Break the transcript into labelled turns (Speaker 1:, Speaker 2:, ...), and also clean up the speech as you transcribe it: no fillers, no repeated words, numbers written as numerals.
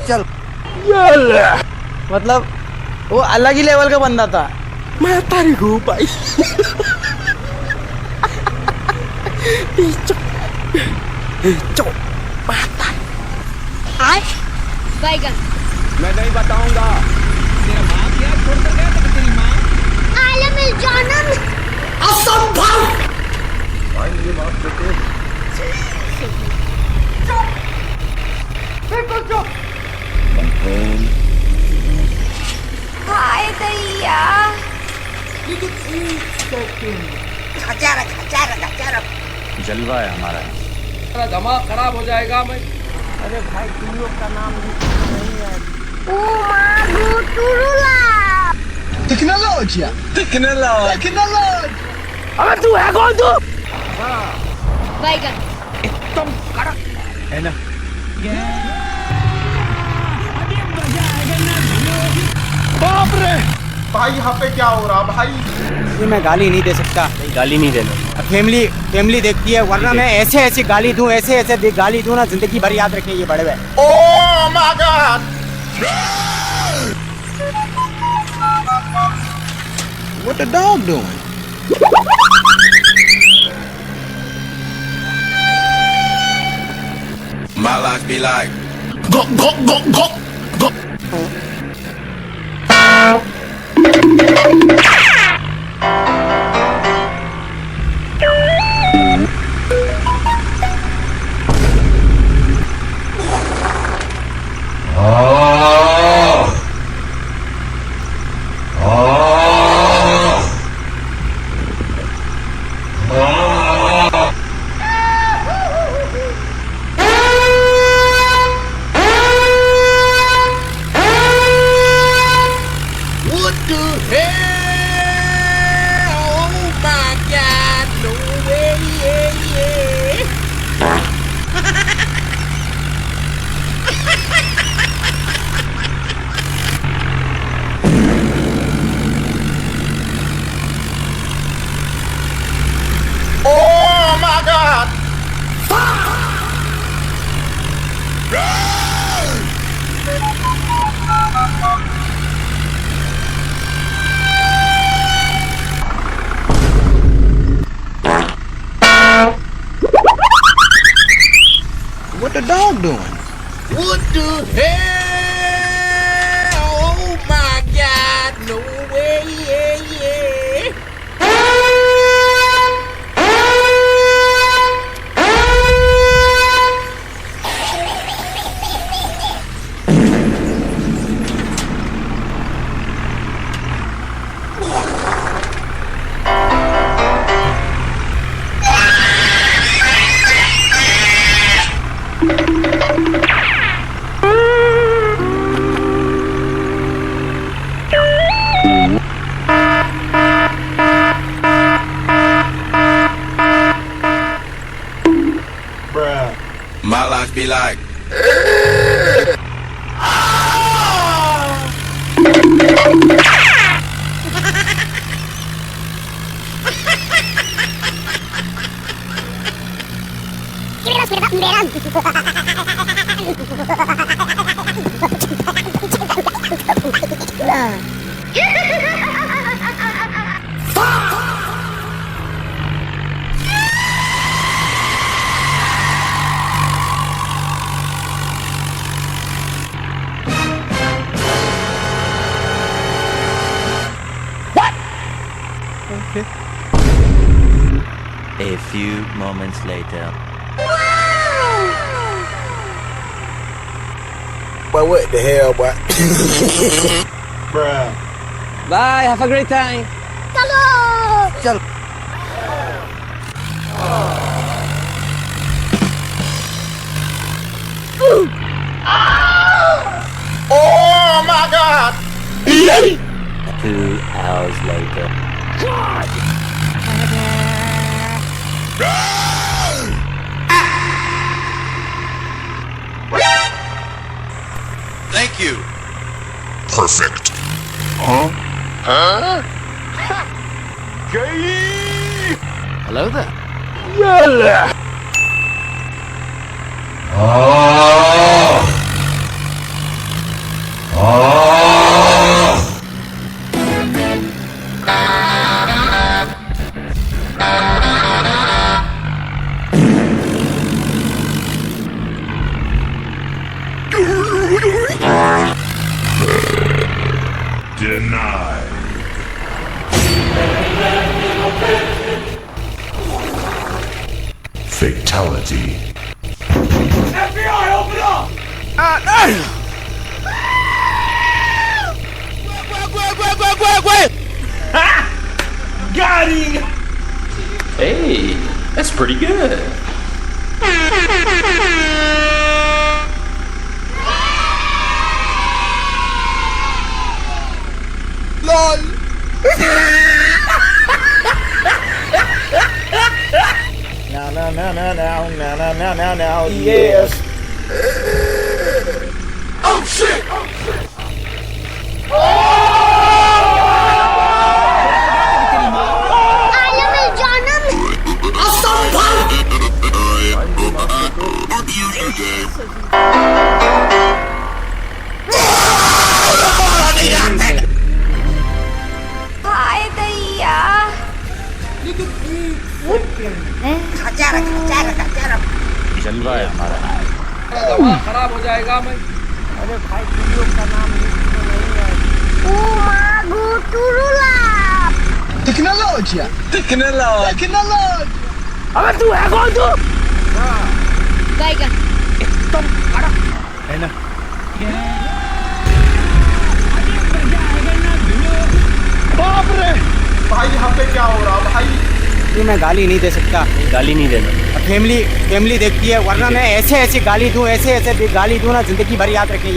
Speaker 1: चल मतलब वो अलग ही लेवल का बंदा था.
Speaker 2: मैं तारी को भाई. चो माता.
Speaker 3: बैगन.
Speaker 4: मैं नहीं बताऊंगा. तेरा बाप क्या छोड़ कर गया था तेरी माँ?
Speaker 3: आलम जानम.
Speaker 2: असंभव.
Speaker 1: भाई मुझे माफ कर दे.
Speaker 3: हाय दैया.
Speaker 5: जलवा है हमारा.
Speaker 4: तेरा दिमाग खराब हो जाएगा. मैं
Speaker 1: अरे भाई तुम लोग का नाम नहीं है.
Speaker 3: ओ माँ भूतुरुला.
Speaker 2: टेक्नोलॉजी.
Speaker 1: अबे तू है कौन तू?
Speaker 3: बैगन.
Speaker 4: एकदम कड़क
Speaker 5: है ना.
Speaker 4: बाप रे.
Speaker 2: भाई यहाँ पे क्या हो रहा भाई?
Speaker 1: ये मैं गाली नहीं दे सकता.
Speaker 5: गाली नहीं देना.
Speaker 1: फैमिली देखती है वरना मैं ऐसे गाली दूं ऐसे गाली दूं ना जिंदगी भर याद रखें ये बड़े भाई.
Speaker 2: Oh my God.
Speaker 1: What the dog doing?
Speaker 6: My life be like
Speaker 2: Go.
Speaker 4: What the hell? Oh my God. No way.
Speaker 2: Oh my god.
Speaker 1: What the dog doing?
Speaker 4: What the hell? Oh my God. No way.
Speaker 6: my life be like.
Speaker 5: A few moments later.
Speaker 2: But what the hell, boy? Bruh.
Speaker 4: Bye, have a great time.
Speaker 1: चल
Speaker 2: Oh my god!
Speaker 5: 2 hours later.
Speaker 6: Thank you.
Speaker 2: Perfect.
Speaker 4: Hello there.
Speaker 2: Denied. Fatality.
Speaker 4: Got him!
Speaker 7: Hey, that's pretty good.
Speaker 2: Now, yes. Oh shit!
Speaker 3: आलम जानम हाय दैया
Speaker 5: जलवा है हमारा।
Speaker 4: दवा खराब हो जाएगा मैं।
Speaker 3: ओ माँ गुटुरुला बैगन
Speaker 5: है ना?
Speaker 2: भाई यहाँ पे क्या हो रहा भाई?
Speaker 1: ये मैं गाली नहीं दे सकता,
Speaker 5: गाली नहीं देना।
Speaker 1: फैमिली देखती है, वरना मैं ऐसे ऐसी गाली दूं, ऐसे ऐसे गाली दूं ना, जिंदगी भर याद रखें।